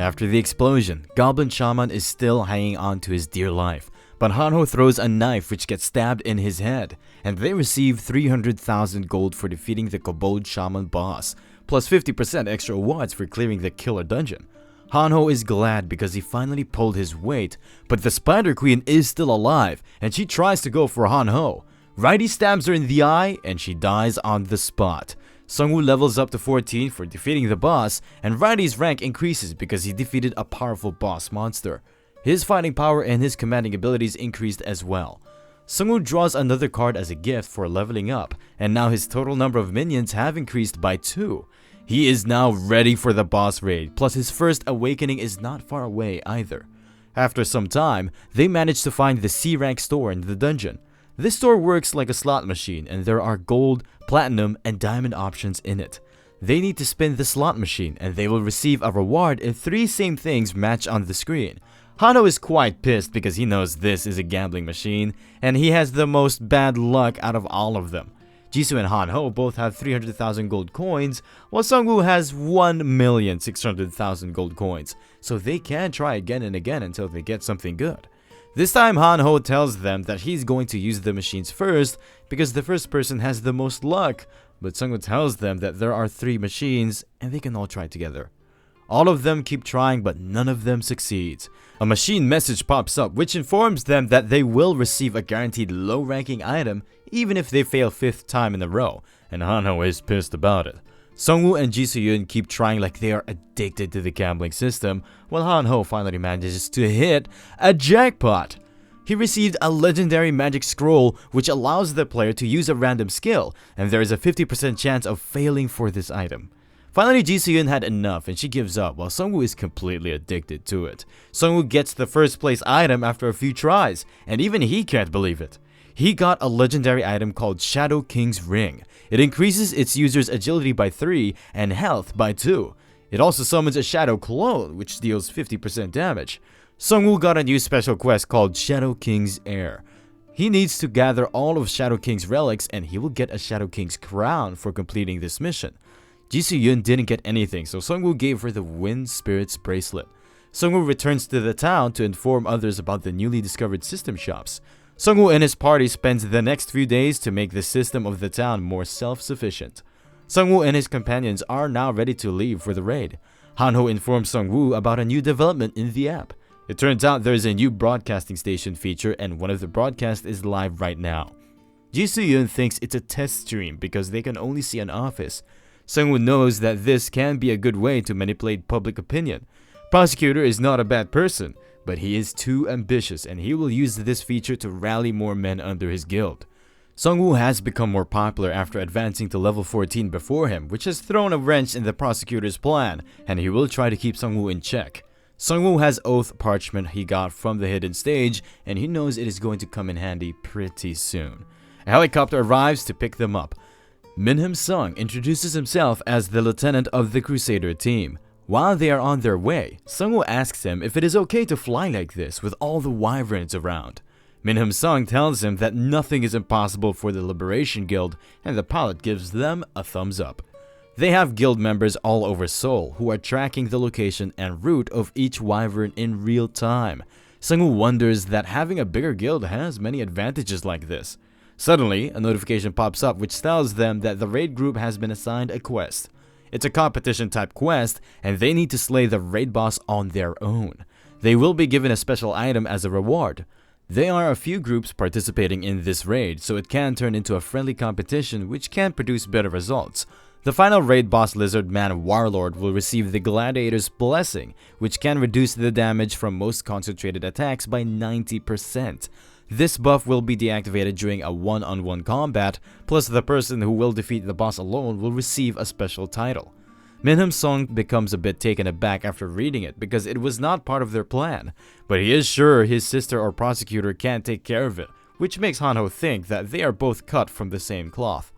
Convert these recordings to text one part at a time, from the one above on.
After the explosion, Goblin Shaman is still hanging on to his dear life, but Hanho throws a knife which gets stabbed in his head, and they receive 300,000 gold for defeating the Kobold Shaman boss, plus 50% extra awards for clearing the killer dungeon. Hanho is glad because he finally pulled his weight, but the Spider Queen is still alive, and she tries to go for Hanho. Righty stabs her in the eye, and she dies on the spot. Seongwu levels up to 14 for defeating the boss, and Righty's rank increases because he defeated a powerful boss monster. His fighting power and his commanding abilities increased as well. Seongwu draws another card as a gift for leveling up, and now his total number of minions have increased by 2. He is now ready for the boss raid, plus his first awakening is not far away either. After some time, they manage to find the C rank store in the dungeon. This store works like a slot machine, and there are gold, platinum, and diamond options in it. They need to spin the slot machine, and they will receive a reward if 3 same things match on the screen. Hanho is quite pissed because he knows this is a gambling machine, and he has the most bad luck out of all of them. Jisoo and Hanho both have 300,000 gold coins, while Seongwu has 1,600,000 gold coins, so they can try again and again until they get something good. This time Hanho tells them that he's going to use the machines first because the first person has the most luck, but Seongwu tells them that there are 3 machines and they can all try together. All of them keep trying, but none of them succeeds. A machine message pops up which informs them that they will receive a guaranteed low-ranking item even if they fail 5th time in a row, and Hanho is pissed about it. Seongwu and Jisoo keep trying like they are addicted to the gambling system, while Hanho finally manages to hit a jackpot. He received a legendary magic scroll which allows the player to use a random skill, and there is a 50% chance of failing for this item. Finally, Jisoo had enough and she gives up while Seongwu is completely addicted to it. Seongwu gets the first place item after a few tries, and even he can't believe it. He got a legendary item called Shadow King's Ring. It increases its user's agility by 3 and health by 2. It also summons a Shadow Clone which deals 50% damage. Seongwu got a new special quest called Shadow King's Heir. He needs to gather all of Shadow King's relics and he will get a Shadow King's crown for completing this mission. Jisoo didn't get anything, so Seongwu gave her the Wind Spirit's bracelet. Seongwu returns to the town to inform others about the newly discovered system shops. Seongwu and his party spends the next few days to make the system of the town more self-sufficient. Seongwu and his companions are now ready to leave for the raid. Hanho informs Seongwu about a new development in the app. It turns out there is a new broadcasting station feature and one of the broadcasts is live right now. Jisoo thinks it's a test stream because they can only see an office. Seongwu knows that this can be a good way to manipulate public opinion. Prosecutor is not a bad person, but he is too ambitious and he will use this feature to rally more men under his guild. Seongwu has become more popular after advancing to level 14 before him, which has thrown a wrench in the prosecutor's plan, and he will try to keep Seongwu in check. Seongwu has oath parchment he got from the hidden stage, and he knows it is going to come in handy pretty soon. A helicopter arrives to pick them up. Minham Sung introduces himself as the lieutenant of the Crusader team. While they are on their way, Seongwu asks him if it is okay to fly like this with all the wyverns around. Minham Sung tells him that nothing is impossible for the Liberation Guild, and the pilot gives them a thumbs up. They have guild members all over Seoul who are tracking the location and route of each wyvern in real time. Seongwu wonders that having a bigger guild has many advantages like this. Suddenly, a notification pops up which tells them that the raid group has been assigned a quest. It's a competition type quest and they need to slay the raid boss on their own. They will be given a special item as a reward. There are a few groups participating in this raid, so it can turn into a friendly competition which can produce better results. The final raid boss Lizardman Warlord will receive the Gladiator's Blessing, which can reduce the damage from most concentrated attacks by 90%. This buff will be deactivated during a one-on-one combat, plus the person who will defeat the boss alone will receive a special title. Minham Sung becomes a bit taken aback after reading it because it was not part of their plan, but he is sure his sister or prosecutor can't take care of it, which makes Hanho think that they are both cut from the same cloth.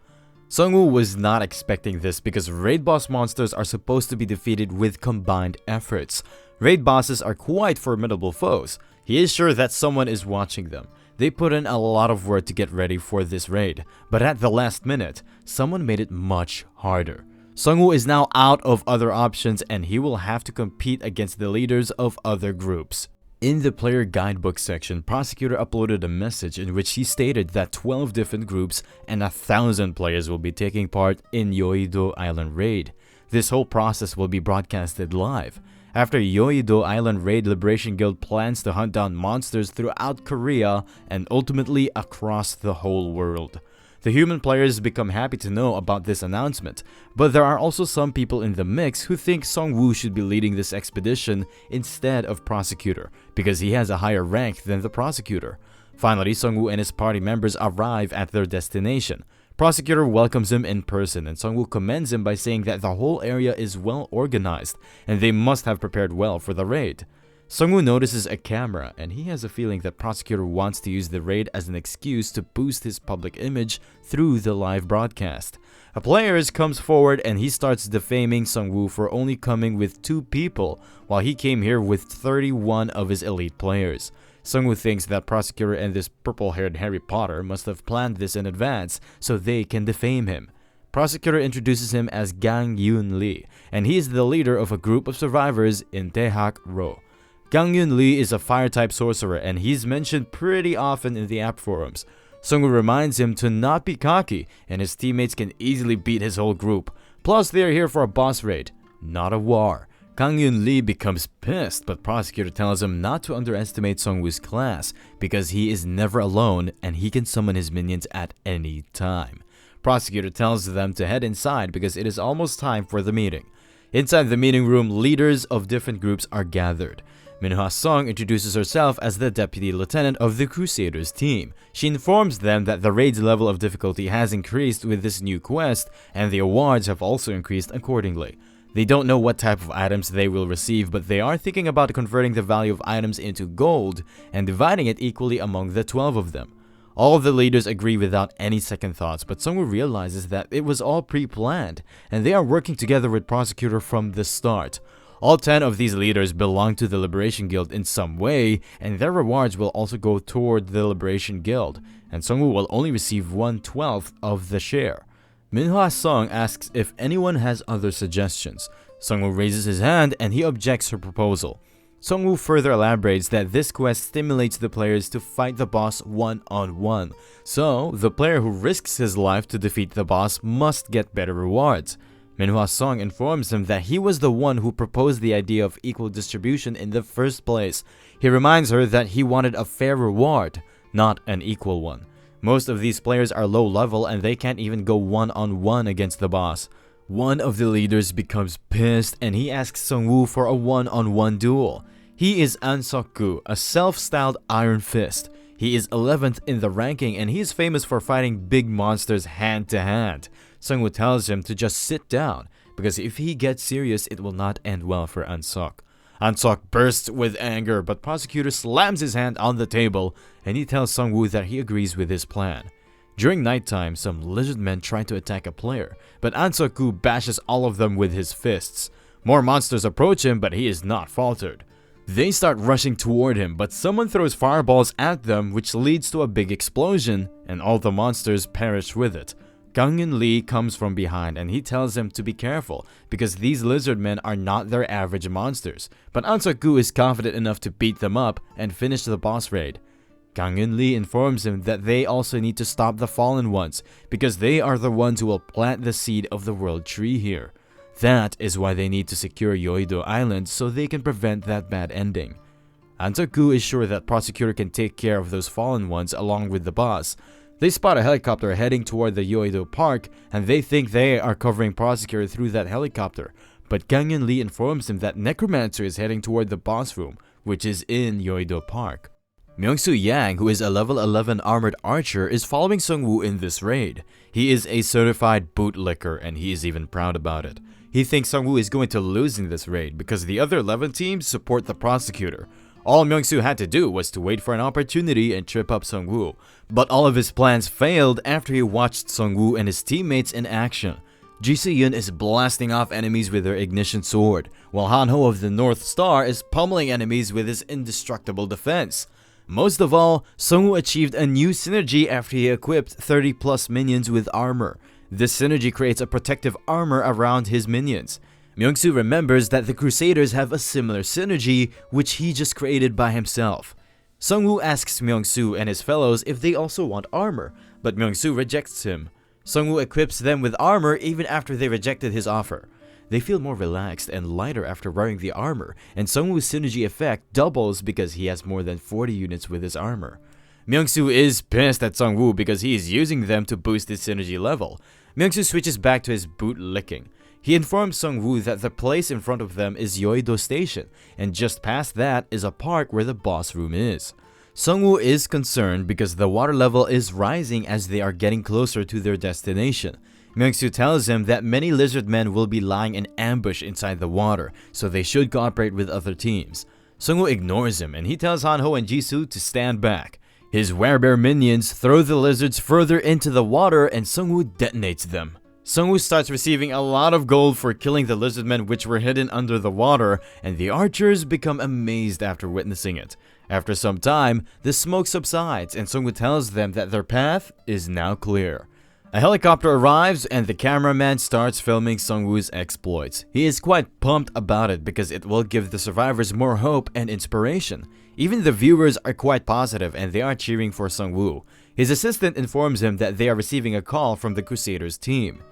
Seongwu was not expecting this because raid boss monsters are supposed to be defeated with combined efforts. Raid bosses are quite formidable foes. He is sure that someone is watching them. They put in a lot of work to get ready for this raid, but at the last minute, someone made it much harder. Seongwu is now out of other options and he will have to compete against the leaders of other groups. In the player guidebook section, Prosecutor uploaded a message in which he stated that 12 different groups and 1,000 players will be taking part in Yeouido Island Raid. This whole process will be broadcasted live. After Yeouido Island Raid, Liberation Guild plans to hunt down monsters throughout Korea and ultimately across the whole world. The human players become happy to know about this announcement, but there are also some people in the mix who think Seongwu should be leading this expedition instead of Prosecutor, because he has a higher rank than the Prosecutor. Finally, Seongwu and his party members arrive at their destination. Prosecutor welcomes him in person, and Seongwu commends him by saying that the whole area is well organized and they must have prepared well for the raid. Seongwu notices a camera, and he has a feeling that Prosecutor wants to use the raid as an excuse to boost his public image through the live broadcast. A player comes forward and he starts defaming Seongwu for only coming with 2 people, while he came here with 31 of his elite players. Seongwu thinks that Prosecutor and this purple-haired Harry Potter must have planned this in advance so they can defame him. Prosecutor introduces him as Gang Yoon Lee, and he is the leader of a group of survivors in Daehak-ro. Gang Yoon Lee is a fire-type sorcerer and he's mentioned pretty often in the app forums. Seongwu reminds him to not be cocky and his teammates can easily beat his whole group. Plus they are here for a boss raid, not a war. Gang Yoon Lee becomes pissed, but Prosecutor tells him not to underestimate Seongwu's class because he is never alone and he can summon his minions at any time. Prosecutor tells them to head inside because it is almost time for the meeting. Inside the meeting room, leaders of different groups are gathered. Manhwa Song introduces herself as the deputy lieutenant of the Crusaders team. She informs them that the raid's level of difficulty has increased with this new quest and the awards have also increased accordingly. They don't know what type of items they will receive, but they are thinking about converting the value of items into gold and dividing it equally among the 12 of them. All of the leaders agree without any second thoughts, but Seongwu realizes that it was all pre-planned and they are working together with Prosecutor from the start. All 10 of these leaders belong to the Liberation Guild in some way, and their rewards will also go toward the Liberation Guild, and Seongwu will only receive 1/12 of the share. Manhwa Song asks if anyone has other suggestions. Seongwu raises his hand and he objects her proposal. Seongwu further elaborates that this quest stimulates the players to fight the boss one-on-one, so the player who risks his life to defeat the boss must get better rewards. Manhwa Song informs him that he was the one who proposed the idea of equal distribution in the first place. He reminds her that he wanted a fair reward, not an equal one. Most of these players are low level and they can't even go one-on-one against the boss. One of the leaders becomes pissed and he asks Seongwu for a one-on-one duel. He is An-seok-gu, a self-styled Iron Fist. He is 11th in the ranking and he is famous for fighting big monsters hand-to-hand. Seongwu tells him to just sit down, because if he gets serious, it will not end well for An-seok. An-seok bursts with anger, but Prosecutor slams his hand on the table, and he tells Seongwu that he agrees with his plan. During nighttime, some Lizardmen try to attack a player, but An-seok-gu bashes all of them with his fists. More monsters approach him, but he is not faltered. They start rushing toward him, but someone throws fireballs at them, which leads to a big explosion, and all the monsters perish with it. Gang Yoon Lee comes from behind and he tells him to be careful because these Lizardmen are not their average monsters, but An-seok-gu is confident enough to beat them up and finish the boss raid. Gang Yoon Lee informs him that they also need to stop the Fallen Ones because they are the ones who will plant the seed of the world tree here. That is why they need to secure Yeouido Island so they can prevent that bad ending. An-seok-gu is sure that Prosecutor can take care of those Fallen Ones along with the boss. They spot a helicopter heading toward the Yeouido Park and they think they are covering Prosecutor through that helicopter, but Gang Yoon Lee informs him that Necromancer is heading toward the boss room, which is in Yeouido Park. Myung-soo Yang, who is a level 11 armored archer, is following Seongwu in this raid. He is a certified bootlicker and he is even proud about it. He thinks Seongwu is going to lose in this raid because the other 11 teams support the Prosecutor. All Myung-soo had to do was to wait for an opportunity and trip up Seongwu, but all of his plans failed after he watched Seongwu and his teammates in action. Ji Se-yeon is blasting off enemies with her ignition sword, while Han-ho of the North Star is pummeling enemies with his indestructible defense. Most of all, Seongwu achieved a new synergy after he equipped 30 plus minions with armor. This synergy creates a protective armor around his minions. Myung-soo remembers that the Crusaders have a similar synergy, which he just created by himself. Seongwu asks Myung-soo and his fellows if they also want armor, but Myung-soo rejects him. Seongwu equips them with armor even after they rejected his offer. They feel more relaxed and lighter after wearing the armor, and Seongwu's synergy effect doubles because he has more than 40 units with his armor. Myung-soo is pissed at Seongwu because he is using them to boost his synergy level. Myung-soo switches back to his boot licking. He informs Seongwu that the place in front of them is Yeouido Station, and just past that is a park where the boss room is. Seongwu is concerned because the water level is rising as they are getting closer to their destination. Myung-soo tells him that many Lizardmen will be lying in ambush inside the water, so they should cooperate with other teams. Seongwu ignores him and he tells Hanho and Jisoo to stand back. His werebear minions throw the lizards further into the water and Seongwu detonates them. Seongwu starts receiving a lot of gold for killing the Lizardmen which were hidden under the water, and the archers become amazed after witnessing it. After some time, the smoke subsides and Seongwu tells them that their path is now clear. A helicopter arrives and the cameraman starts filming Seongwu's exploits. He is quite pumped about it because it will give the survivors more hope and inspiration. Even the viewers are quite positive and they are cheering for Seongwu. His assistant informs him that they are receiving a call from the Crusaders team.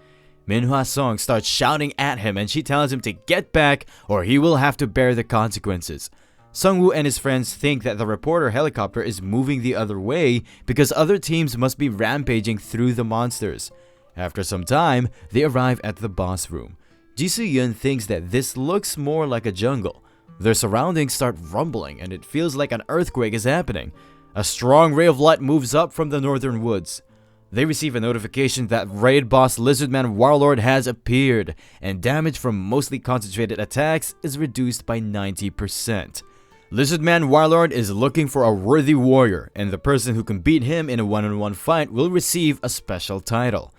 Manhwa Song starts shouting at him and she tells him to get back or he will have to bear the consequences. Seongwu and his friends think that the reporter helicopter is moving the other way because other teams must be rampaging through the monsters. After some time, they arrive at the boss room. Jisoo-yeon thinks that this looks more like a jungle. Their surroundings start rumbling and it feels like an earthquake is happening. A strong ray of light moves up from the northern woods. They receive a notification that raid boss Lizardman Warlord has appeared, and damage from mostly concentrated attacks is reduced by 90%. Lizardman Warlord is looking for a worthy warrior, and the person who can beat him in a one-on-one fight will receive a special title.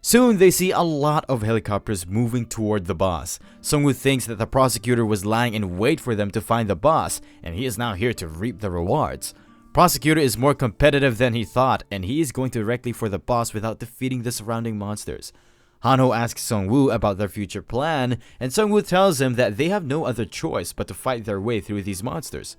Soon they see a lot of helicopters moving toward the boss. Seongwu thinks that the prosecutor was lying in wait for them to find the boss, and he is now here to reap the rewards. Prosecutor is more competitive than he thought, and he is going directly for the boss without defeating the surrounding monsters. Hanho asks Seongwu about their future plan, and Seongwu tells him that they have no other choice but to fight their way through these monsters.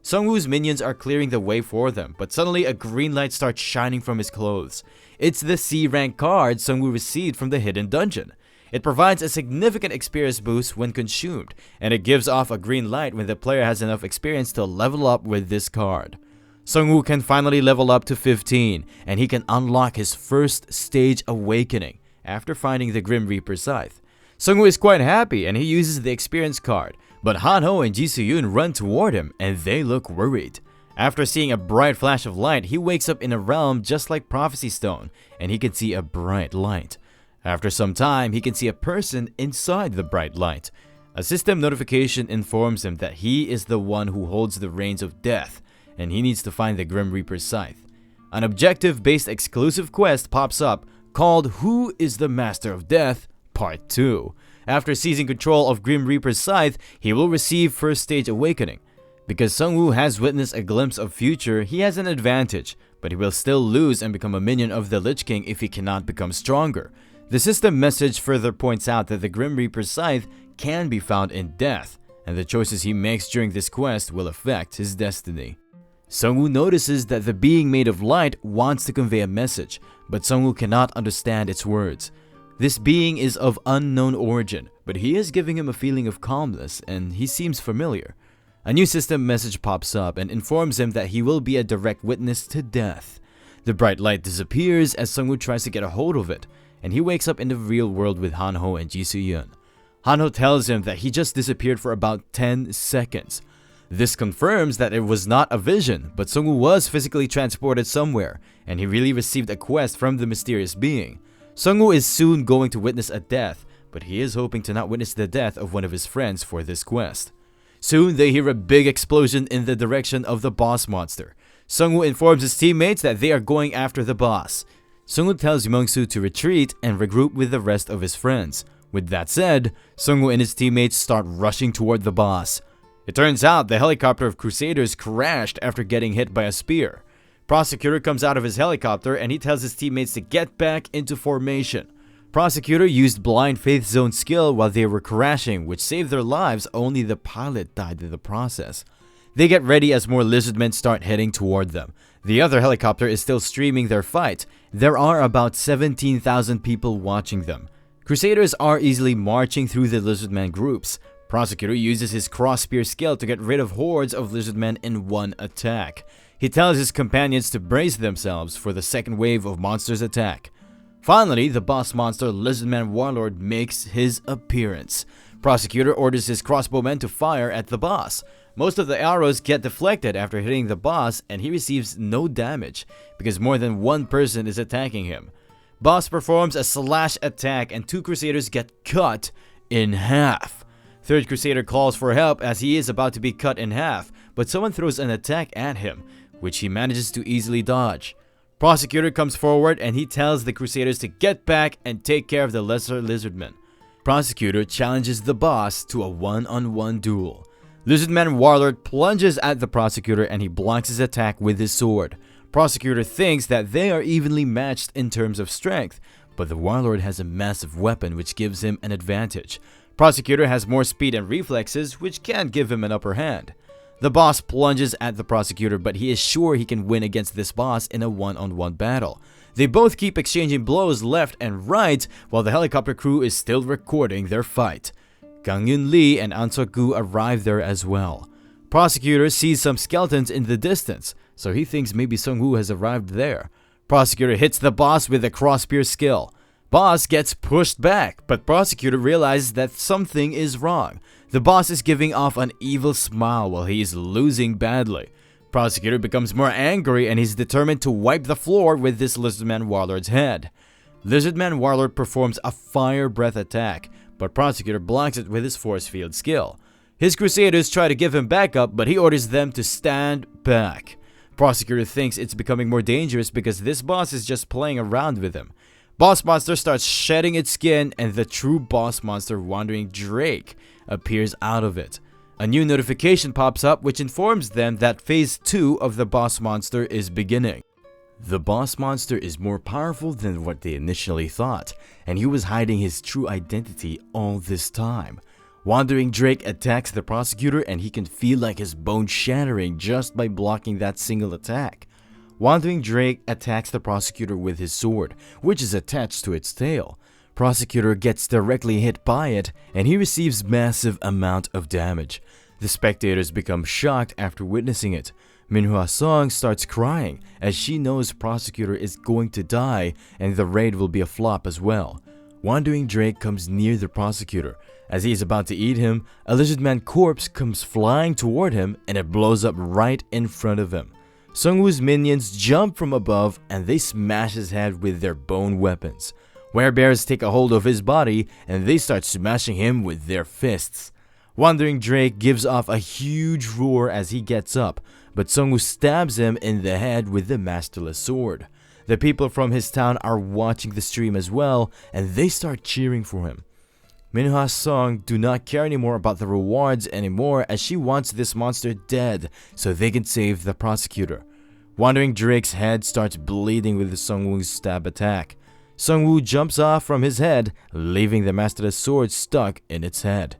Seongwu's minions are clearing the way for them, but suddenly a green light starts shining from his clothes. It's the C rank card Seongwu received from the hidden dungeon. It provides a significant experience boost when consumed, and it gives off a green light when the player has enough experience to level up with this card. Seongwu can finally level up to 15, and he can unlock his first stage awakening after finding the Grim Reaper's scythe. Seongwu is quite happy and he uses the experience card, but Hanho and Jisoo-yeon run toward him and they look worried. After seeing a bright flash of light, he wakes up in a realm just like Prophecy Stone, and he can see a bright light. After some time, he can see a person inside the bright light. A system notification informs him that he is the one who holds the reins of death, and he needs to find the Grim Reaper's scythe. An objective-based exclusive quest pops up called Who is the Master of Death? Part 2. After seizing control of Grim Reaper's scythe, he will receive first stage awakening. Because Seongwu has witnessed a glimpse of future, he has an advantage, but he will still lose and become a minion of the Lich King if he cannot become stronger. The system message further points out that the Grim Reaper's scythe can be found in death, and the choices he makes during this quest will affect his destiny. Seongwu notices that the being made of light wants to convey a message, but Seongwu cannot understand its words. This being is of unknown origin, but he is giving him a feeling of calmness and he seems familiar. A new system message pops up and informs him that he will be a direct witness to death. The bright light disappears as Seongwu tries to get a hold of it, and he wakes up in the real world with Hanho and Jisoo-yeon. Hanho tells him that he just disappeared for about 10 seconds. This confirms that it was not a vision, but Seongwu was physically transported somewhere, and he really received a quest from the mysterious being. Seongwu is soon going to witness a death, but he is hoping to not witness the death of one of his friends for this quest. Soon they hear a big explosion in the direction of the boss monster. Seongwu informs his teammates that they are going after the boss. Seongwu tells Myung-soo to retreat and regroup with the rest of his friends. With that said, Seongwu and his teammates start rushing toward the boss. It turns out the helicopter of Crusaders crashed after getting hit by a spear. Prosecutor comes out of his helicopter and he tells his teammates to get back into formation. Prosecutor used blind faith zone skill while they were crashing, which saved their lives. Only the pilot died in the process. They get ready as more lizardmen start heading toward them. The other helicopter is still streaming their fight. There are about 17,000 people watching them. Crusaders are easily marching through the lizardmen groups. Prosecutor uses his cross spear skill to get rid of hordes of lizardmen in one attack. He tells his companions to brace themselves for the second wave of monsters' attack. Finally, the boss monster Lizardman Warlord makes his appearance. Prosecutor orders his crossbowmen to fire at the boss. Most of the arrows get deflected after hitting the boss, and he receives no damage because more than one person is attacking him. Boss performs a slash attack and 2 crusaders get cut in half. Third crusader calls for help as he is about to be cut in half, but someone throws an attack at him, which he manages to easily dodge. Prosecutor comes forward and he tells the crusaders to get back and take care of the lesser lizardmen. Prosecutor challenges the boss to a one-on-one duel. Lizardman Warlord plunges at the prosecutor and he blocks his attack with his sword. Prosecutor thinks that they are evenly matched in terms of strength, but the Warlord has a massive weapon which gives him an advantage. Prosecutor has more speed and reflexes, which can give him an upper hand. The boss plunges at the prosecutor, but he is sure he can win against this boss in a one-on-one battle. They both keep exchanging blows left and right while the helicopter crew is still recording their fight. Kang Yun Lee and An Seok-gu arrive there as well. Prosecutor sees some skeletons in the distance, so he thinks maybe Seongwu has arrived there. Prosecutor hits the boss with a cross spear skill. Boss gets pushed back, but Prosecutor realizes that something is wrong. The boss is giving off an evil smile while he is losing badly. Prosecutor becomes more angry and he's determined to wipe the floor with this Lizardman Warlord's head. Lizardman Warlord performs a fire breath attack, but Prosecutor blocks it with his force field skill. His crusaders try to give him backup, but he orders them to stand back. Prosecutor thinks it's becoming more dangerous because this boss is just playing around with him. Boss monster starts shedding its skin and the true boss monster Wandering Drake appears out of it. A new notification pops up which informs them that phase 2 of the boss monster is beginning. The boss monster is more powerful than what they initially thought, and he was hiding his true identity all this time. Wandering Drake attacks the prosecutor and he can feel like his bones shattering just by blocking that single attack. Wandering Drake attacks the prosecutor with his sword, which is attached to its tail. Prosecutor gets directly hit by it and he receives massive amount of damage. The spectators become shocked after witnessing it. Manhwa Song starts crying as she knows Prosecutor is going to die and the raid will be a flop as well. Wandering Drake comes near the Prosecutor. As he is about to eat him, a Lizardman corpse comes flying toward him and it blows up right in front of him. Seongwoo's minions jump from above and they smash his head with their bone weapons. Werebears take a hold of his body and they start smashing him with their fists. Wandering Drake gives off a huge roar as he gets up, but Seongwoo stabs him in the head with the masterless sword. The people from his town are watching the stream as well and they start cheering for him. Manhwa Song do not care anymore about the rewards anymore as she wants this monster dead so they can save the prosecutor. Wandering Drake's head starts bleeding with Seongwoo's stab attack. Seongwoo jumps off from his head, leaving the masterless sword stuck in its head.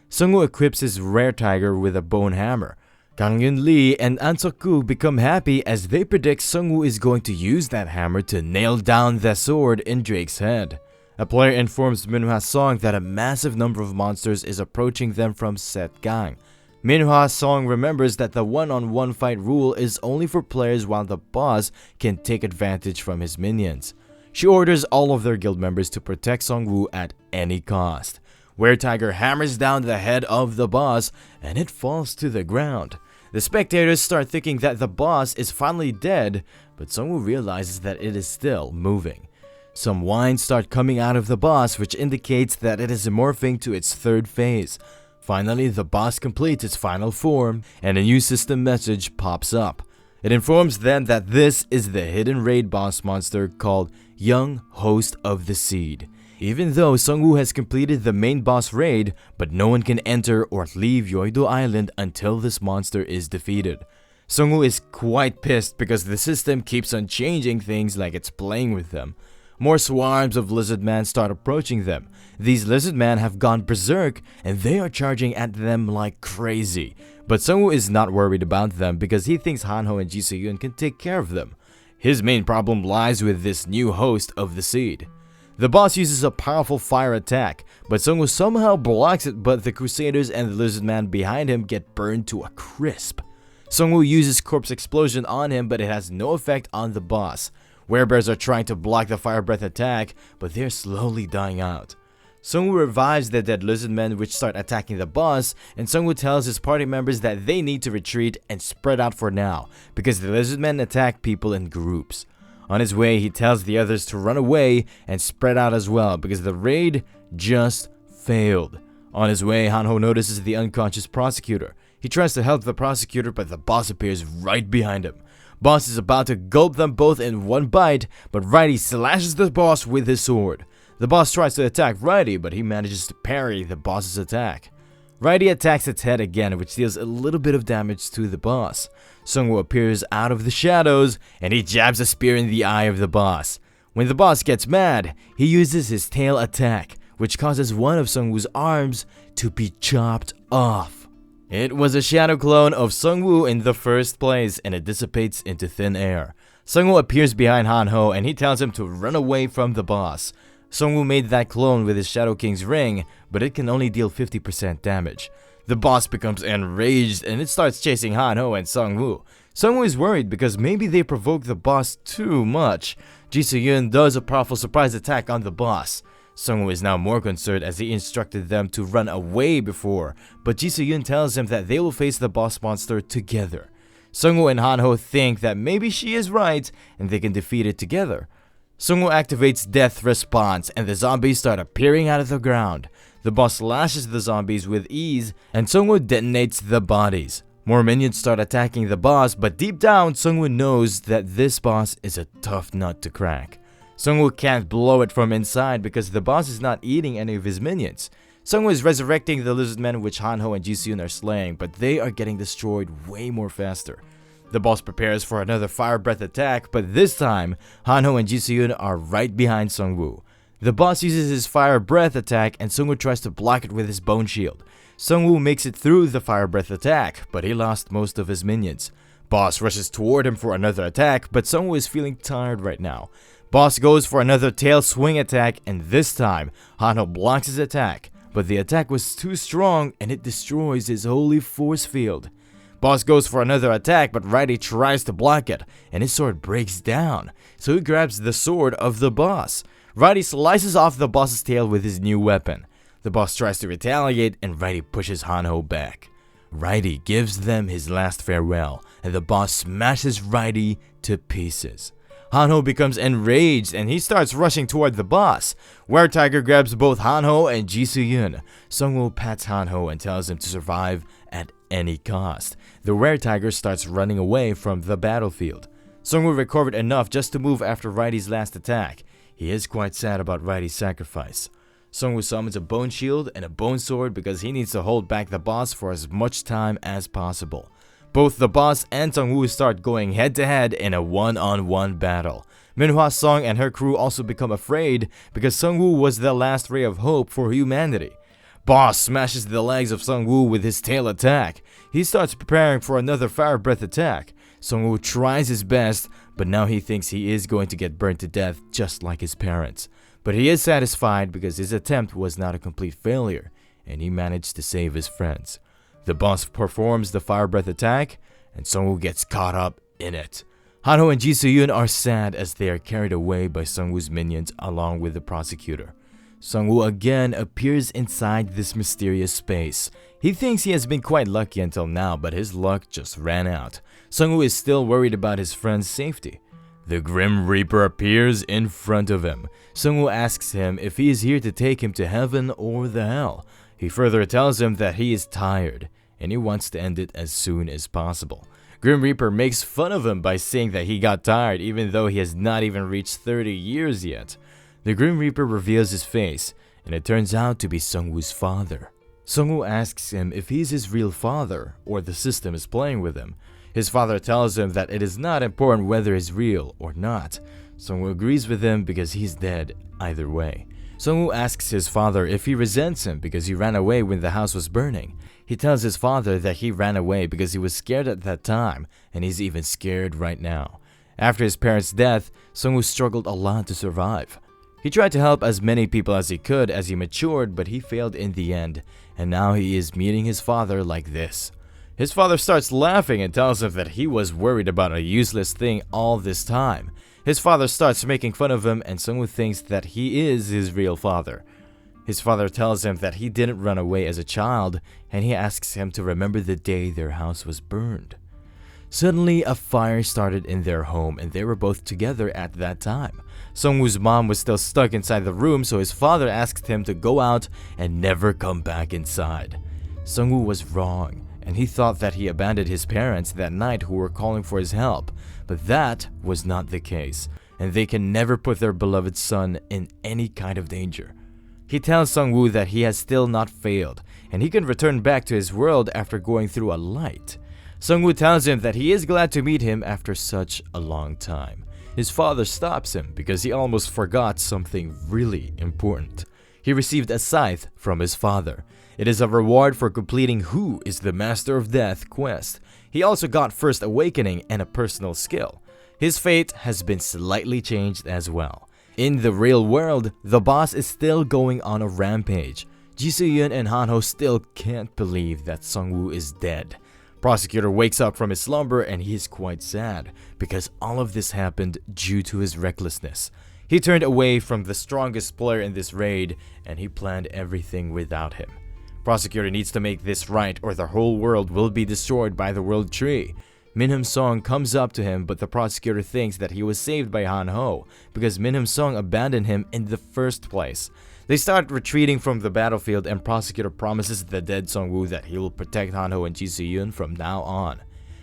Seongwoo equips his rare tiger with a bone hammer. Kang Yun Lee and An Seok-gu become happy as they predict Seongwoo is going to use that hammer to nail down the sword in Drake's head. A player informs Manhwa Song that a massive number of monsters is approaching them from Setgang. Manhwa Song remembers that the one-on-one fight rule is only for players while the boss can take advantage from his minions. She orders all of their guild members to protect Seongwoo at any cost. Were-Tiger hammers down the head of the boss and it falls to the ground. The spectators start thinking that the boss is finally dead, but Seongwoo realizes that it is still moving. Some wines start coming out of the boss, which indicates that it is morphing to its third phase. Finally, the boss completes its final form, and a new system message pops up. It informs them that this is the hidden raid boss monster called Young Host of the Seed. Even though Seongwoo has completed the main boss raid, but no one can enter or leave Yoido Island until this monster is defeated. Seongwoo is quite pissed because the system keeps on changing things like it's playing with them. More swarms of Lizardmen start approaching them. These Lizardmen have gone berserk and they are charging at them like crazy. But Seongwu is not worried about them because he thinks Hanho and Ji Soo-yoon can take care of them. His main problem lies with this new host of the seed. The boss uses a powerful fire attack, but Seongwu somehow blocks it, but the Crusaders and the Lizardman behind him get burned to a crisp. Seongwu uses corpse explosion on him, but it has no effect on the boss. Werebears are trying to block the fire breath attack, but they're slowly dying out. Seongwu revives the dead Lizardmen which start attacking the boss, and Seongwu tells his party members that they need to retreat and spread out for now, because the Lizardmen attack people in groups. On his way, he tells the others to run away and spread out as well, because the raid just failed. On his way, Hanho notices the unconscious prosecutor. He tries to help the prosecutor, but the boss appears right behind him. Boss is about to gulp them both in one bite, but Righty slashes the boss with his sword. The boss tries to attack Righty, but he manages to parry the boss's attack. Righty attacks its head again, which deals a little bit of damage to the boss. Seongwu appears out of the shadows, and he jabs a spear in the eye of the boss. When the boss gets mad, he uses his tail attack, which causes one of Seongwu's arms to be chopped off. It was a shadow clone of Seongwu in the first place, and it dissipates into thin air. Seongwu appears behind Hanho, and he tells him to run away from the boss. Seongwu made that clone with his Shadow King's ring, but it can only deal 50% damage. The boss becomes enraged and it starts chasing Hanho and Seongwu. Seongwu is worried because maybe they provoke the boss too much. Ji Soo-yoon does a powerful surprise attack on the boss. Seongwu is now more concerned as he instructed them to run away before, but Ji Soo-yoon tells him that they will face the boss monster together. Seongwu and Hanho think that maybe she is right and they can defeat it together. Seongwu activates Death Response and the zombies start appearing out of the ground. The boss slashes the zombies with ease and Seongwu detonates the bodies. More minions start attacking the boss, but deep down Seongwu knows that this boss is a tough nut to crack. Seongwu can't blow it from inside because the boss is not eating any of his minions. Seongwu is resurrecting the Lizardmen which Hanho and Ji Soo-yoon are slaying, but they are getting destroyed way more faster. The boss prepares for another fire breath attack, but this time, Hanho and Ji Soo-yoon are right behind Seongwu. The boss uses his fire breath attack and Seongwu tries to block it with his bone shield. Seongwu makes it through the fire breath attack, but he lost most of his minions. Boss rushes toward him for another attack, but Seongwu is feeling tired right now. Boss goes for another tail swing attack, and this time, Hanho blocks his attack, but the attack was too strong and it destroys his holy force field. Boss goes for another attack, but Righty tries to block it, and his sword breaks down, so he grabs the sword of the boss. Righty slices off the boss's tail with his new weapon. The boss tries to retaliate, and Righty pushes Hanho back. Righty gives them his last farewell, and the boss smashes Righty to pieces. Hanho becomes enraged, and he starts rushing toward the boss. Were-Tiger grabs both Hanho and Ji Soo-yoon. Seongwu pats Hanho and tells him to survive at any cost. The Were-Tiger starts running away from the battlefield. Seongwu recovered enough just to move after Righty's last attack. He is quite sad about Righty's sacrifice. Seongwu summons a bone shield and a bone sword because he needs to hold back the boss for as much time as possible. Both the boss and Seongwu start going head to head in a one-on-one battle. Manhwa Song and her crew also become afraid because Seongwu was the last ray of hope for humanity. Boss smashes the legs of Seongwu with his tail attack. He starts preparing for another fire breath attack. Seongwu tries his best, but now he thinks he is going to get burnt to death just like his parents. But he is satisfied because his attempt was not a complete failure, and he managed to save his friends. The boss performs the fire breath attack, and Seongwu gets caught up in it. Hanho and Ji Soo-yoon are sad as they are carried away by Seongwu's minions along with the prosecutor. Seongwu again appears inside this mysterious space. He thinks he has been quite lucky until now, but his luck just ran out. Seongwu is still worried about his friend's safety. The Grim Reaper appears in front of him. Seongwu asks him if he is here to take him to heaven or the hell. He further tells him that he is tired, and he wants to end it as soon as possible. Grim Reaper makes fun of him by saying that he got tired even though he has not even reached 30 years yet. The Grim Reaper reveals his face, and it turns out to be Seongwu's father. Seongwu asks him if he's his real father or the system is playing with him. His father tells him that it is not important whether he's real or not. Seongwu agrees with him because he's dead either way. Seongwu asks his father if he resents him because he ran away when the house was burning. He tells his father that he ran away because he was scared at that time, and he's even scared right now. After his parents' death, Seongwu struggled a lot to survive. He tried to help as many people as he could as he matured, but he failed in the end, and now he is meeting his father like this. His father starts laughing and tells him that he was worried about a useless thing all this time. His father starts making fun of him, and Seongwu thinks that he is his real father. His father tells him that he didn't run away as a child, and he asks him to remember the day their house was burned. Suddenly, a fire started in their home, and they were both together at that time. Seongwoo's mom was still stuck inside the room, so his father asked him to go out and never come back inside. Seongwoo was wrong, and he thought that he abandoned his parents that night who were calling for his help, but that was not the case, and they can never put their beloved son in any kind of danger. He tells Seongwoo that he has still not failed, and he can return back to his world after going through a light. Seongwoo tells him that he is glad to meet him after such a long time. His father stops him because he almost forgot something really important. He received a scythe from his father. It is a reward for completing Who is the Master of Death quest. He also got First Awakening and a personal skill. His fate has been slightly changed as well. In the real world, the boss is still going on a rampage. Ji Soo-yeon and Han-ho still can't believe that Seongwoo is dead. Prosecutor wakes up from his slumber and he is quite sad because all of this happened due to his recklessness. He turned away from the strongest player in this raid and he planned everything without him. Prosecutor needs to make this right or the whole world will be destroyed by the world tree. Min Song comes up to him, but the prosecutor thinks that he was saved by Han-ho because Min Song abandoned him in the first place. They start retreating from the battlefield and prosecutor promises the dead Seongwoo that he will protect Han-ho and Ji Soo-yeon from now on.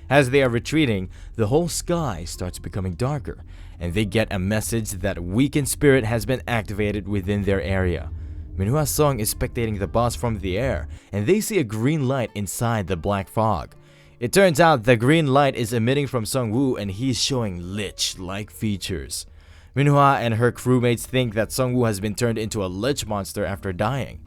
As they are retreating, the whole sky starts becoming darker, and they get a message that weakened spirit has been activated within their area. Manhwa Song is spectating the boss from the air, and they see a green light inside the black fog. It turns out the green light is emitting from Seongwoo and he's showing lich-like features. Manhwa and her crewmates think that Seongwoo has been turned into a lich monster after dying.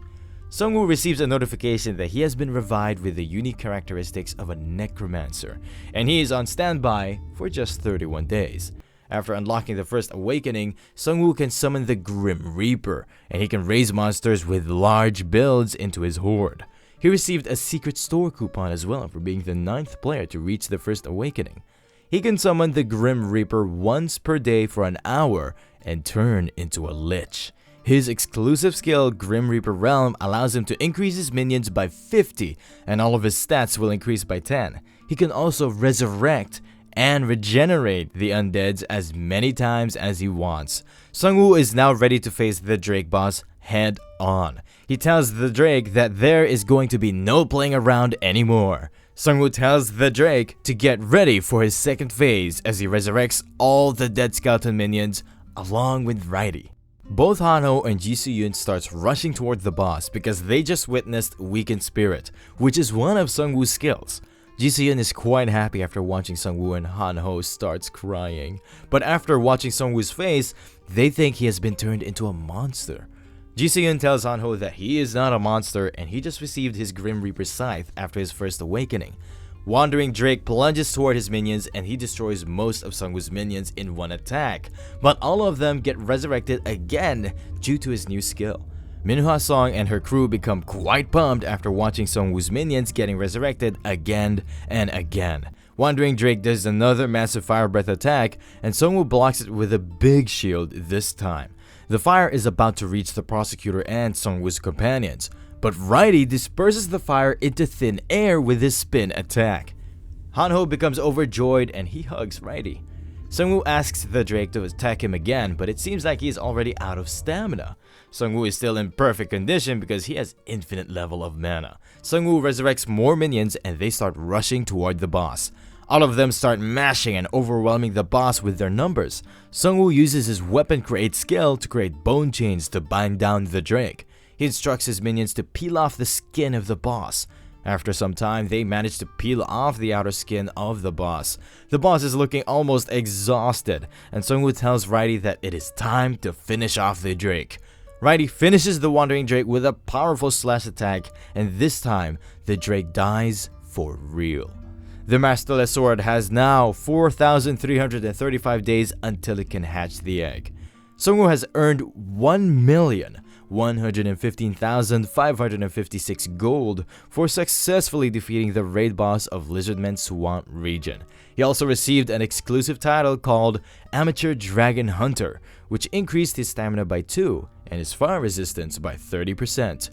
Seongwoo receives a notification that he has been revived with the unique characteristics of a Necromancer, and he is on standby for just 31 days. After unlocking the First Awakening, Seongwoo can summon the Grim Reaper, and he can raise monsters with large builds into his horde. He received a secret store coupon as well for being the 9th player to reach the First Awakening. He can summon the Grim Reaper once per day for an hour and turn into a lich. His exclusive skill, Grim Reaper Realm, allows him to increase his minions by 50 and all of his stats will increase by 10. He can also resurrect and regenerate the undeads as many times as he wants. Seongwoo is now ready to face the Drake boss head on. He tells the Drake that there is going to be no playing around anymore. Seongwoo tells the Drake to get ready for his second phase as he resurrects all the dead skeleton minions along with Righty. Both Han-ho and Ji Soo-yeon starts rushing toward the boss because they just witnessed Weakened Spirit, which is one of Seongwoo's skills. Ji Soo-yeon is quite happy after watching Seongwoo and Han-ho starts crying. But after watching Seongwoo's face, they think he has been turned into a monster. Ji Soo-yeon tells Han-ho that he is not a monster and he just received his Grim Reaper scythe after his First Awakening. Wandering Drake plunges toward his minions and he destroys most of Seongwoo's minions in one attack, but all of them get resurrected again due to his new skill. Manhwa Song and her crew become quite pumped after watching Seongwoo's minions getting resurrected again and again. Wandering Drake does another massive fire breath attack and Seongwoo blocks it with a big shield this time. The fire is about to reach the prosecutor and Seongwoo's companions, but Righty disperses the fire into thin air with his spin attack. Han-ho becomes overjoyed and he hugs Righty. Seongwoo asks the Drake to attack him again, but it seems like he is already out of stamina. Seongwoo is still in perfect condition because he has infinite level of mana. Seongwoo resurrects more minions and they start rushing toward the boss. All of them start mashing and overwhelming the boss with their numbers. Seongwoo uses his weapon create skill to create bone chains to bind down the Drake. He instructs his minions to peel off the skin of the boss. After some time, they manage to peel off the outer skin of the boss. The boss is looking almost exhausted, and Seongwu tells Righty that it is time to finish off the Drake. Righty finishes the Wandering Drake with a powerful slash attack, and this time, the Drake dies for real. The Masterless Sword has now 4,335 days until it can hatch the egg. Seongwu has earned 1,115,556 gold for successfully defeating the raid boss of Lizardmen Swamp region. He also received an exclusive title called Amateur Dragon Hunter, which increased his stamina by 2 and his fire resistance by 30%.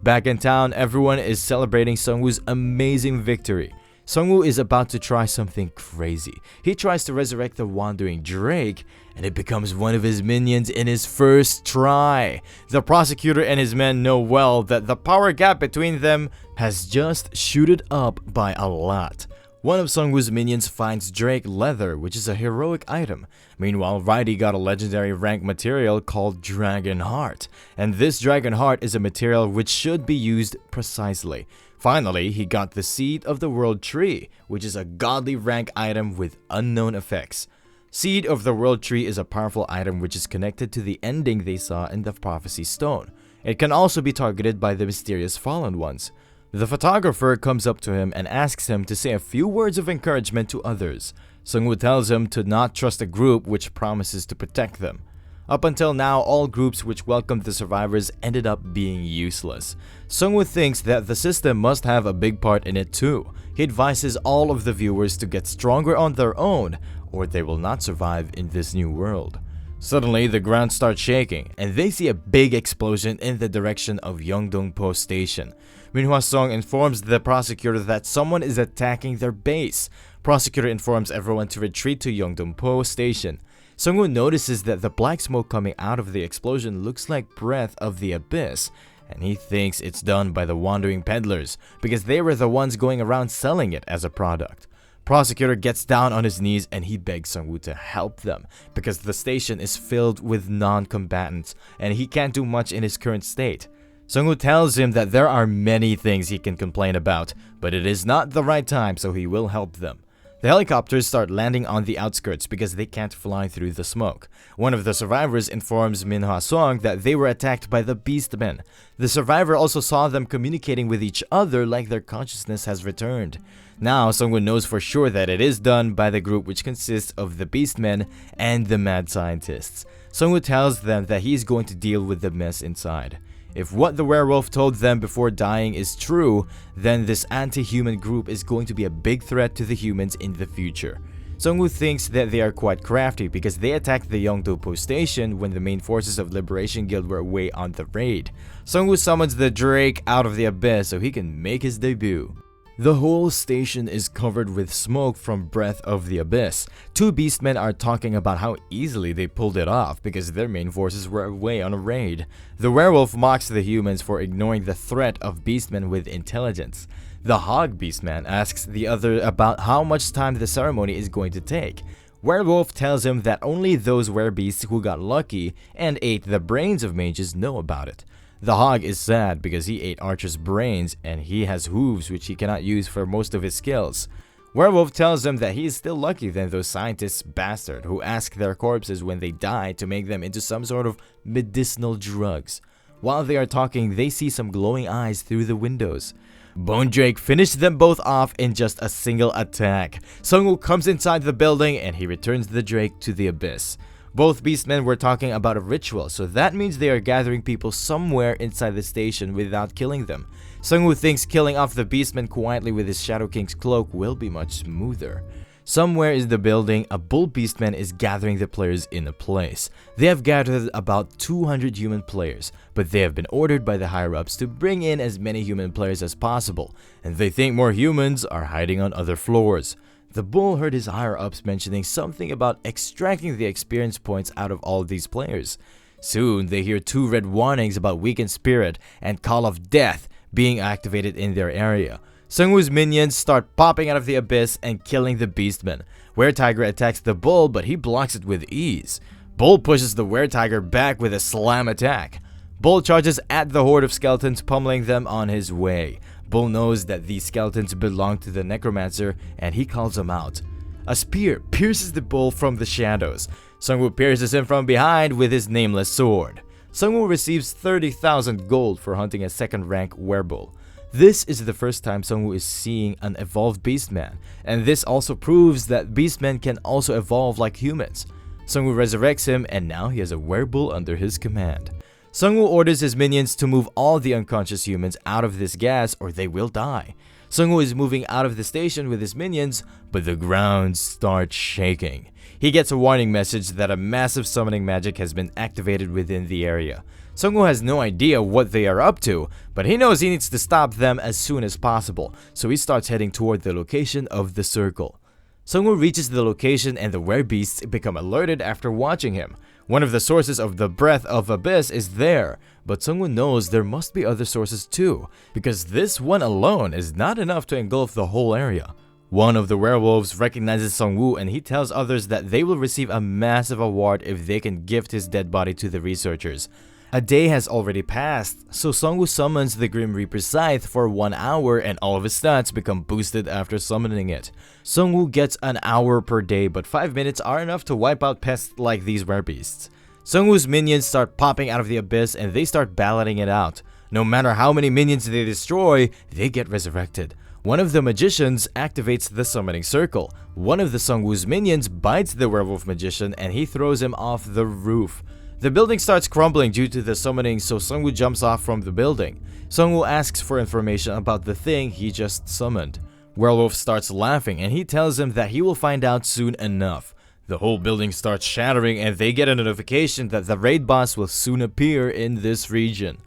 Back in town, everyone is celebrating Seongwu's amazing victory. Seongwu is about to try something crazy. He tries to resurrect the Wandering Drake, and it becomes one of his minions in his first try. The prosecutor and his men know well that the power gap between them has just shooted up by a lot. One of Seongwu's minions finds Drake leather, which is a heroic item. Meanwhile, Righty got a legendary rank material called Dragon Heart, and this Dragon Heart is a material which should be used precisely. Finally, he got the Seed of the World Tree, which is a godly rank item with unknown effects. Seed of the World Tree is a powerful item which is connected to the ending they saw in the Prophecy Stone. It can also be targeted by the mysterious fallen ones. The photographer comes up to him and asks him to say a few words of encouragement to others. Seongwu tells him to not trust a group which promises to protect them. Up until now, all groups which welcomed the survivors ended up being useless. Seongwu thinks that the system must have a big part in it too. He advises all of the viewers to get stronger on their own, or they will not survive in this new world. Suddenly, the ground starts shaking, and they see a big explosion in the direction of Yeongdongpo Station. Manhwa Song informs the prosecutor that someone is attacking their base. Prosecutor informs everyone to retreat to Yeongdongpo Station. Seongwu notices that the black smoke coming out of the explosion looks like breath of the abyss, and he thinks it's done by the wandering peddlers because they were the ones going around selling it as a product. Prosecutor gets down on his knees and he begs Seongwu to help them because the station is filled with non-combatants and he can't do much in his current state. Seongwu tells him that there are many things he can complain about, but it is not the right time, so he will help them. The helicopters start landing on the outskirts because they can't fly through the smoke. One of the survivors informs Manhwa Song that they were attacked by the Beastmen. The survivor also saw them communicating with each other like their consciousness has returned. Now, Seongwu knows for sure that it is done by the group which consists of the Beastmen and the mad scientists. Seongwu tells them that he is going to deal with the mess inside. If what the werewolf told them before dying is true, then this anti-human group is going to be a big threat to the humans in the future. Seongwu thinks that they are quite crafty because they attacked the Yeongdongpo Station when the main forces of Liberation Guild were away on the raid. Seongwu summons the Drake out of the abyss so he can make his debut. The whole station is covered with smoke from Breath of the Abyss. Two beastmen are talking about how easily they pulled it off because their main forces were away on a raid. The werewolf mocks the humans for ignoring the threat of beastmen with intelligence. The hog beastman asks the other about how much time the ceremony is going to take. Werewolf tells him that only those werebeasts who got lucky and ate the brains of mages know about it. The hog is sad because he ate Archer's brains and he has hooves which he cannot use for most of his skills. Werewolf tells him that he is still lucky than those scientists bastard who ask their corpses when they die to make them into some sort of medicinal drugs. While they are talking, they see some glowing eyes through the windows. Bone Drake finished them both off in just a single attack. Seongwu comes inside the building and he returns the Drake to the abyss. Both beastmen were talking about a ritual, so that means they are gathering people somewhere inside the station without killing them. Seongwu thinks killing off the beastmen quietly with his Shadow King's cloak will be much smoother. Somewhere in the building, a bull beastman is gathering the players in a place. They have gathered about 200 human players, but they have been ordered by the higher-ups to bring in as many human players as possible, and they think more humans are hiding on other floors. The bull heard his higher-ups mentioning something about extracting the experience points out of all these players. Soon, they hear 2 red warnings about weakened spirit and call of death being activated in their area. Seongwu's minions start popping out of the abyss and killing the beastmen. Were-Tiger attacks the bull, but he blocks it with ease. Bull pushes the Were-Tiger back with a slam attack. Bull charges at the horde of skeletons, pummeling them on his way. Bull knows that these skeletons belong to the Necromancer and he calls him out. A spear pierces the bull from the shadows. Seongwu pierces him from behind with his nameless sword. Seongwu receives 30,000 gold for hunting a second-rank werebull. This is the first time Seongwu is seeing an evolved beastman, and this also proves that beastmen can also evolve like humans. Seongwu resurrects him, and now he has a werebull under his command. Seongwu orders his minions to move all the unconscious humans out of this gas or they will die. Seongwu is moving out of the station with his minions, but the ground starts shaking. He gets a warning message that a massive summoning magic has been activated within the area. Seongwu has no idea what they are up to, but he knows he needs to stop them as soon as possible, so he starts heading toward the location of the circle. Seongwu reaches the location and the werebeasts become alerted after watching him. One of the sources of the breath of abyss is there, but Seongwu knows there must be other sources too, because this one alone is not enough to engulf the whole area. One of the werewolves recognizes Seongwu and he tells others that they will receive a massive award if they can gift his dead body to the researchers. A day has already passed, so Seongwu summons the Grim Reaper's scythe for 1 hour and all of his stats become boosted after summoning it. Seongwu gets an hour per day, but 5 minutes are enough to wipe out pests like these werebeasts. Seongwu's minions start popping out of the abyss and they start battling it out. No matter how many minions they destroy, they get resurrected. One of the magicians activates the summoning circle. One of the Seongwu's minions bites the werewolf magician and he throws him off the roof. The building starts crumbling due to the summoning, so Seongwu jumps off from the building. Seongwu asks for information about the thing he just summoned. Werewolf starts laughing and he tells him that he will find out soon enough. The whole building starts shattering and they get a notification that the raid boss will soon appear in this region.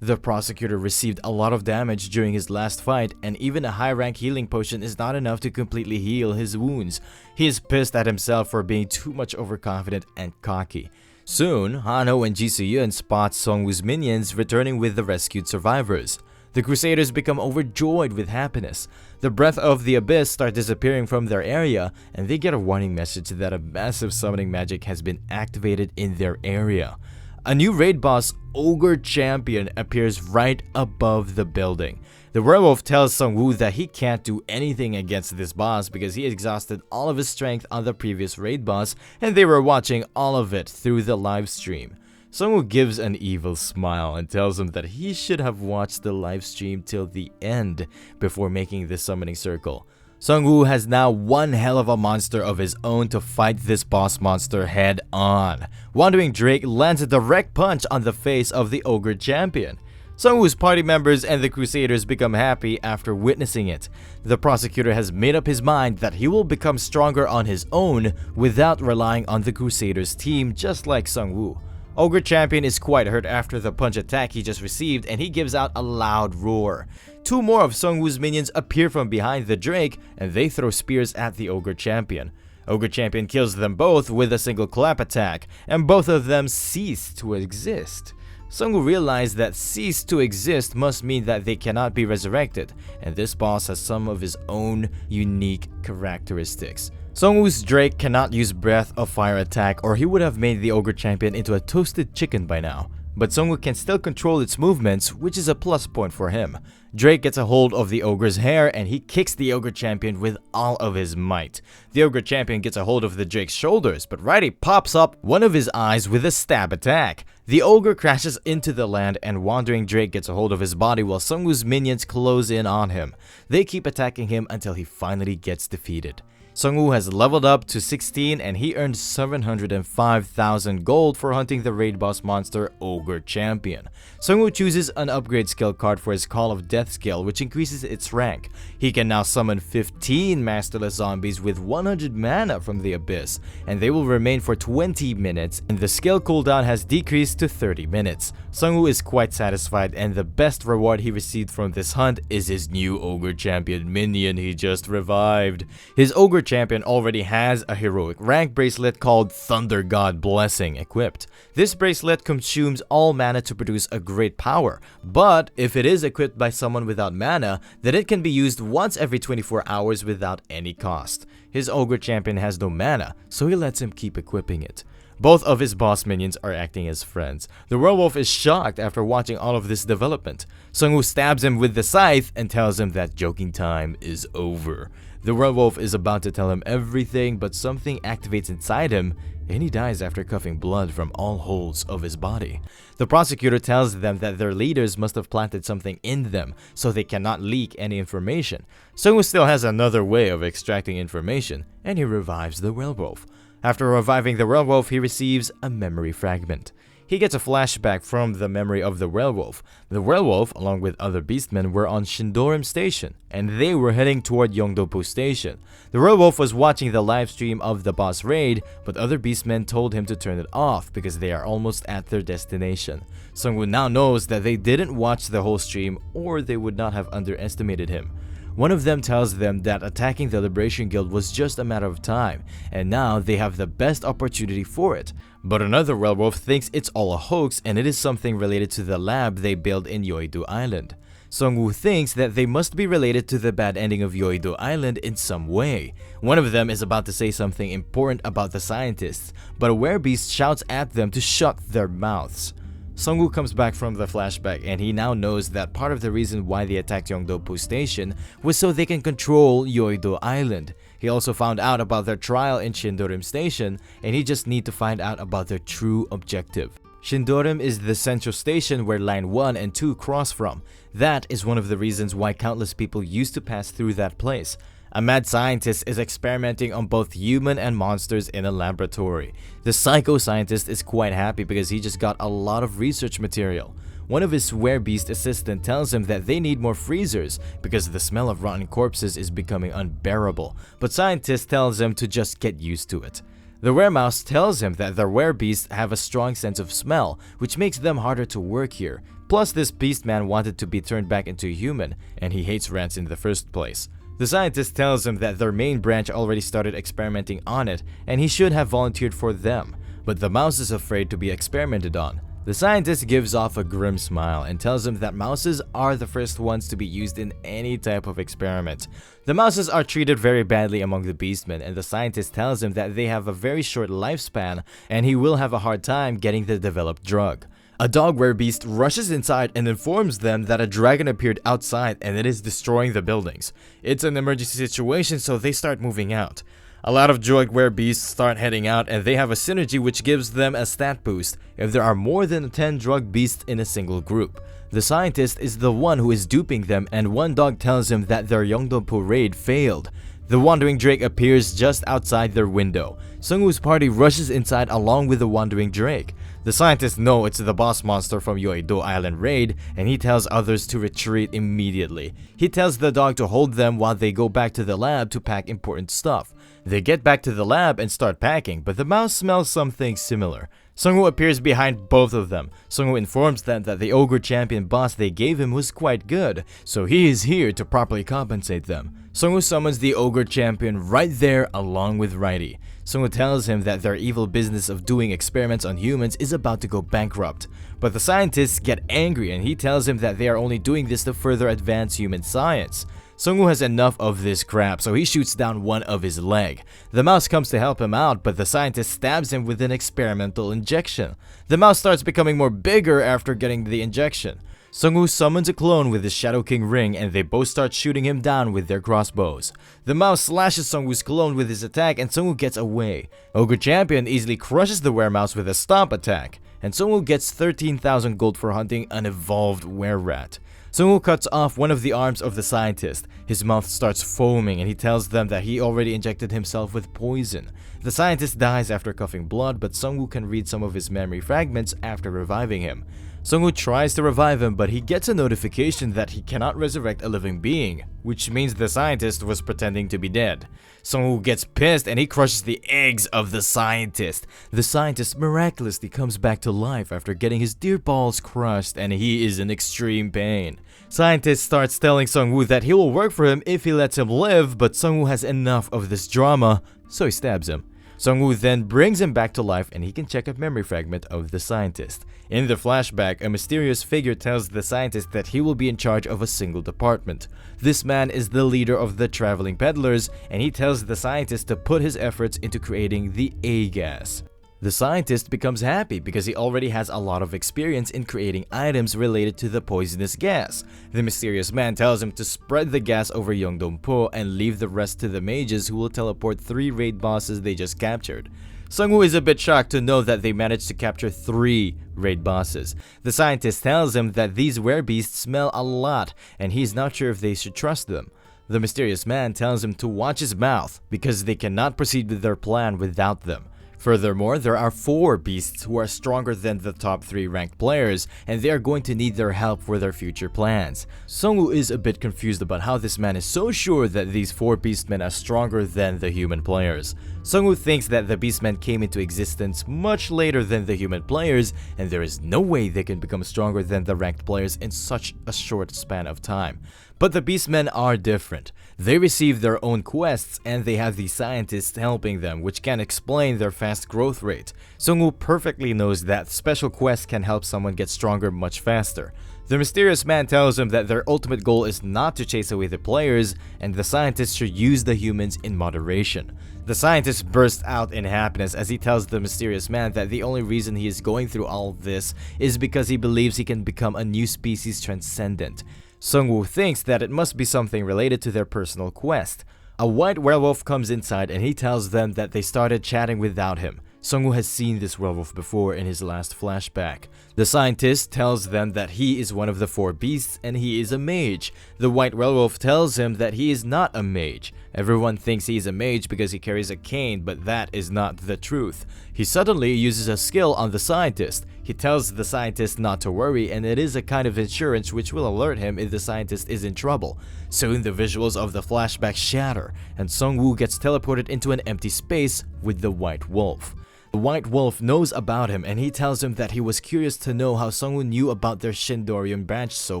The prosecutor received a lot of damage during his last fight, and even a high-rank healing potion is not enough to completely heal his wounds. He is pissed at himself for being too much overconfident and cocky. Soon, Hanho and Ji Soo-yeon spot Seongwu's minions returning with the rescued survivors. The Crusaders become overjoyed with happiness. The breath of the abyss start disappearing from their area, and they get a warning message that a massive summoning magic has been activated in their area. A new raid boss, Ogre Champion, appears right above the building. The werewolf tells Seongwu that he can't do anything against this boss because he exhausted all of his strength on the previous raid boss and they were watching all of it through the live stream. Seongwu gives an evil smile and tells him that he should have watched the live stream till the end before making the summoning circle. Seongwu has now one hell of a monster of his own to fight this boss monster head on. Wandering Drake lands a direct punch on the face of the Ogre Champion. Seongwu's party members and the Crusaders become happy after witnessing it. The prosecutor has made up his mind that he will become stronger on his own without relying on the Crusaders team, just like Seongwu. Ogre Champion is quite hurt after the punch attack he just received and he gives out a loud roar. Two more of Seongwu's minions appear from behind the Drake and they throw spears at the Ogre Champion. Ogre Champion kills them both with a single clap attack and both of them cease to exist. Seongwu realized that cease to exist must mean that they cannot be resurrected, and this boss has some of his own unique characteristics. Seongwu's Drake cannot use Breath of Fire attack or he would have made the Ogre Champion into a toasted chicken by now. But Seongwu can still control its movements, which is a plus point for him. Drake gets a hold of the Ogre's hair and he kicks the Ogre Champion with all of his might. The Ogre Champion gets a hold of the Drake's shoulders, but Righty pops up one of his eyes with a stab attack. The Ogre crashes into the land and Wandering Drake gets a hold of his body while Seongwu's minions close in on him. They keep attacking him until he finally gets defeated. Seongwu has leveled up to 16 and he earned 705,000 gold for hunting the raid boss monster Ogre Champion. Seongwu chooses an upgrade skill card for his Call of Death skill, which increases its rank. He can now summon 15 masterless zombies with 100 mana from the abyss, and they will remain for 20 minutes, and the skill cooldown has decreased to 30 minutes. Seongwu is quite satisfied, and the best reward he received from this hunt is his new Ogre Champion minion he just revived. His Ogre Champion already has a heroic rank bracelet called Thunder God Blessing equipped. This bracelet consumes all mana to produce a great power, but if it is equipped by someone without mana, then it can be used once every 24 hours without any cost. His Ogre Champion has no mana, so he lets him keep equipping it. Both of his boss minions are acting as friends. The werewolf is shocked after watching all of this development. Seongwu stabs him with the scythe and tells him that joking time is over. The werewolf is about to tell him everything, but something activates inside him, and he dies after coughing blood from all holes of his body. The prosecutor tells them that their leaders must have planted something in them, so they cannot leak any information. Seongwu still has another way of extracting information, and he revives the werewolf. After reviving the werewolf, he receives a memory fragment. He gets a flashback from the memory of the werewolf. The werewolf, along with other beastmen, were on Shindorim Station, and they were heading toward Yeongdo-pu Station. The werewolf was watching the live stream of the boss raid, but other beastmen told him to turn it off because they are almost at their destination. Seongwu now knows that they didn't watch the whole stream, or they would not have underestimated him. One of them tells them that attacking the Liberation Guild was just a matter of time, and now they have the best opportunity for it. But another werewolf thinks it's all a hoax and it is something related to the lab they built in Yeouido Island. Seongwu thinks that they must be related to the bad ending of Yeouido Island in some way. One of them is about to say something important about the scientists, but a werebeast shouts at them to shut their mouths. Seongwu comes back from the flashback and he now knows that part of the reason why they attacked Yeongdo-pu Station was so they can control Yeouido Island. He also found out about their trial in Shindorim Station, and he just needs to find out about their true objective. Shindorim is the central station where Line 1 and 2 cross from. That is one of the reasons why countless people used to pass through that place. A mad scientist is experimenting on both human and monsters in a laboratory. The psycho-scientist is quite happy because he just got a lot of research material. One of his werebeast assistants tells him that they need more freezers because the smell of rotten corpses is becoming unbearable, but scientist tells him to just get used to it. The weremouse tells him that their werebeasts have a strong sense of smell, which makes them harder to work here. Plus, this beastman wanted to be turned back into a human, and he hates rats in the first place. The scientist tells him that their main branch already started experimenting on it, and he should have volunteered for them, but the mouse is afraid to be experimented on. The scientist gives off a grim smile and tells him that mouses are the first ones to be used in any type of experiment. The mouses are treated very badly among the beastmen, and the scientist tells him that they have a very short lifespan and he will have a hard time getting the developed drug. A dog werebeast rushes inside and informs them that a dragon appeared outside and it is destroying the buildings. It's an emergency situation, so they start moving out. A lot of drug werebeasts start heading out, and they have a synergy which gives them a stat boost if there are more than 10 drug beasts in a single group. The scientist is the one who is duping them, and one dog tells him that their Yeongdo-pu raid failed. The wandering drake appears just outside their window. Seongwoo's party rushes inside along with the wandering drake. The scientists know it's the boss monster from Yeouido Island raid, and he tells others to retreat immediately. He tells the dog to hold them while they go back to the lab to pack important stuff. They get back to the lab and start packing, but the mouse smells something similar. Seongwu appears behind both of them. Seongwu informs them that the Ogre Champion boss they gave him was quite good, so he is here to properly compensate them. Seongwu summons the Ogre Champion right there along with Righty. Seongwu tells him that their evil business of doing experiments on humans is about to go bankrupt. But the scientists get angry and he tells him that they are only doing this to further advance human science. Seongwu has enough of this crap, so he shoots down one of his leg. The mouse comes to help him out, but the scientist stabs him with an experimental injection. The mouse starts becoming more bigger after getting the injection. Seongwu summons a clone with his Shadow King ring, and they both start shooting him down with their crossbows. The mouse slashes Seongwoo's clone with his attack, and Seongwu gets away. Ogre Champion easily crushes the weremouse with a stomp attack, and Seongwu gets 13,000 gold for hunting an evolved were-rat. Seongwu cuts off one of the arms of the scientist. His mouth starts foaming and he tells them that he already injected himself with poison. The scientist dies after coughing blood, but Seongwu can read some of his memory fragments after reviving him. Seongwu tries to revive him, but he gets a notification that he cannot resurrect a living being, which means the scientist was pretending to be dead. Seongwu gets pissed and he crushes the eggs of the scientist. The scientist miraculously comes back to life after getting his dear balls crushed, and he is in extreme pain. Scientist starts telling Seongwu that he will work for him if he lets him live, but Seongwu has enough of this drama, so he stabs him. Seongwu then brings him back to life and he can check a memory fragment of the scientist. In the flashback, a mysterious figure tells the scientist that he will be in charge of a single department. This man is the leader of the traveling peddlers, and he tells the scientist to put his efforts into creating the A-gas. The scientist becomes happy because he already has a lot of experience in creating items related to the poisonous gas. The mysterious man tells him to spread the gas over Yeongdong-po and leave the rest to the mages who will teleport 3 raid bosses they just captured. Seongwu is a bit shocked to know that they managed to capture 3 raid bosses. The scientist tells him that these werebeasts smell a lot and he's not sure if they should trust them. The mysterious man tells him to watch his mouth because they cannot proceed with their plan without them. Furthermore, there are 4 beasts who are stronger than the top 3 ranked players, and they are going to need their help for their future plans. Seongwu is a bit confused about how this man is so sure that these 4 beastmen are stronger than the human players. Seongwu thinks that the beastmen came into existence much later than the human players, and there is no way they can become stronger than the ranked players in such a short span of time. But the beastmen are different. They receive their own quests and they have the scientists helping them, which can explain their fast growth rate. Seongwu perfectly knows that special quests can help someone get stronger much faster. The mysterious man tells him that their ultimate goal is not to chase away the players, and the scientists should use the humans in moderation. The scientist bursts out in happiness as he tells the mysterious man that the only reason he is going through all of this is because he believes he can become a new species transcendent. Seongwu thinks that it must be something related to their personal quest. A white werewolf comes inside and he tells them that they started chatting without him. Seongwu has seen this werewolf before in his last flashback. The scientist tells them that he is one of the 4 beasts and he is a mage. The white werewolf tells him that he is not a mage. Everyone thinks he is a mage because he carries a cane, but that is not the truth. He suddenly uses a skill on the scientist. He tells the scientist not to worry, and it is a kind of insurance which will alert him if the scientist is in trouble. Soon the visuals of the flashback shatter, and Seongwu gets teleported into an empty space with the white wolf. The white wolf knows about him and he tells him that he was curious to know how Seongwu knew about their Shindorian branch so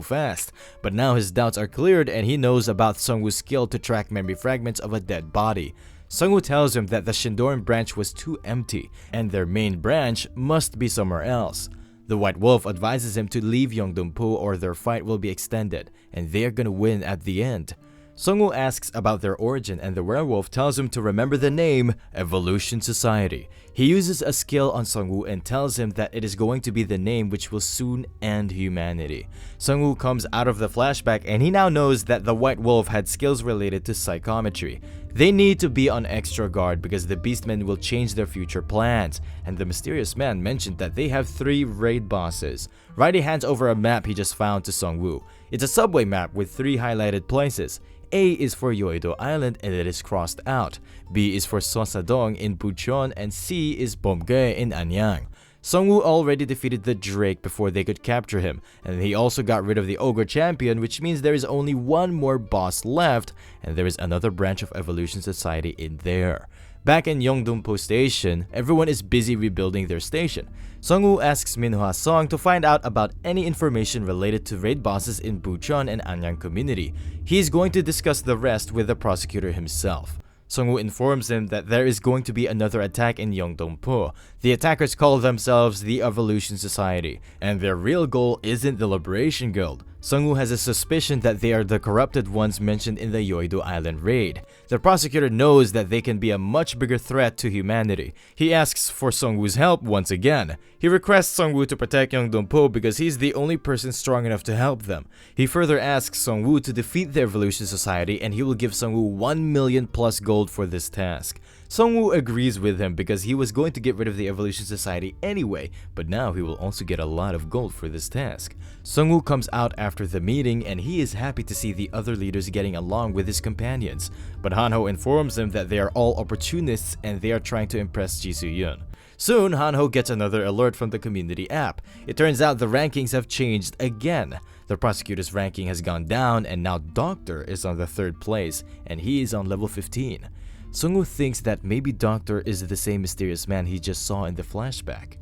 fast. But now his doubts are cleared and he knows about Seongwu's skill to track memory fragments of a dead body. Seongwu tells him that the Shindorian branch was too empty and their main branch must be somewhere else. The white wolf advises him to leave Yeongdong-po or their fight will be extended and they are gonna win at the end. Seongwu asks about their origin and the werewolf tells him to remember the name Evolution Society. He uses a skill on Seongwu and tells him that it is going to be the name which will soon end humanity. Seongwu comes out of the flashback and he now knows that the white wolf had skills related to psychometry. They need to be on extra guard because the beastmen will change their future plans, and the mysterious man mentioned that they have 3 raid bosses. Riley hands over a map he just found to Seongwu. It's a subway map with 3 highlighted places. A is for Yeouido Island and it is crossed out. B is for Sosadong in Bucheon and C is Bomgae in Anyang. Seongwu already defeated the Drake before they could capture him, and he also got rid of the Ogre Champion, which means there is only one more boss left, and there is another branch of Evolution Society in there. Back in Yeongdong-po Station, everyone is busy rebuilding their station. Seongwu asks Manhwa Song to find out about any information related to raid bosses in Bucheon and Anyang community. He is going to discuss the rest with the prosecutor himself. Seongwu informs him that there is going to be another attack in Yeongdong-po. The attackers call themselves the Evolution Society, and their real goal isn't the Liberation Guild. Seongwu has a suspicion that they are the corrupted ones mentioned in the Yeouido Island raid. The prosecutor knows that they can be a much bigger threat to humanity. He asks for Seongwu's help once again. He requests Seongwu to protect Yeongdong-po because he's the only person strong enough to help them. He further asks Seongwu to defeat the Evolution Society and he will give Seongwu 1 million plus gold for this task. Seongwu agrees with him because he was going to get rid of the Evolution Society anyway, but now he will also get a lot of gold for this task. Seongwu comes out after the meeting and he is happy to see the other leaders getting along with his companions, but Hanho informs him that they are all opportunists and they are trying to impress Ji Soo-yeon. Soon, Hanho gets another alert from the community app. It turns out the rankings have changed again. The prosecutor's ranking has gone down and now Doctor is on the 3rd place and he is on level 15. Seongwu thinks that maybe Doctor is the same mysterious man he just saw in the flashback.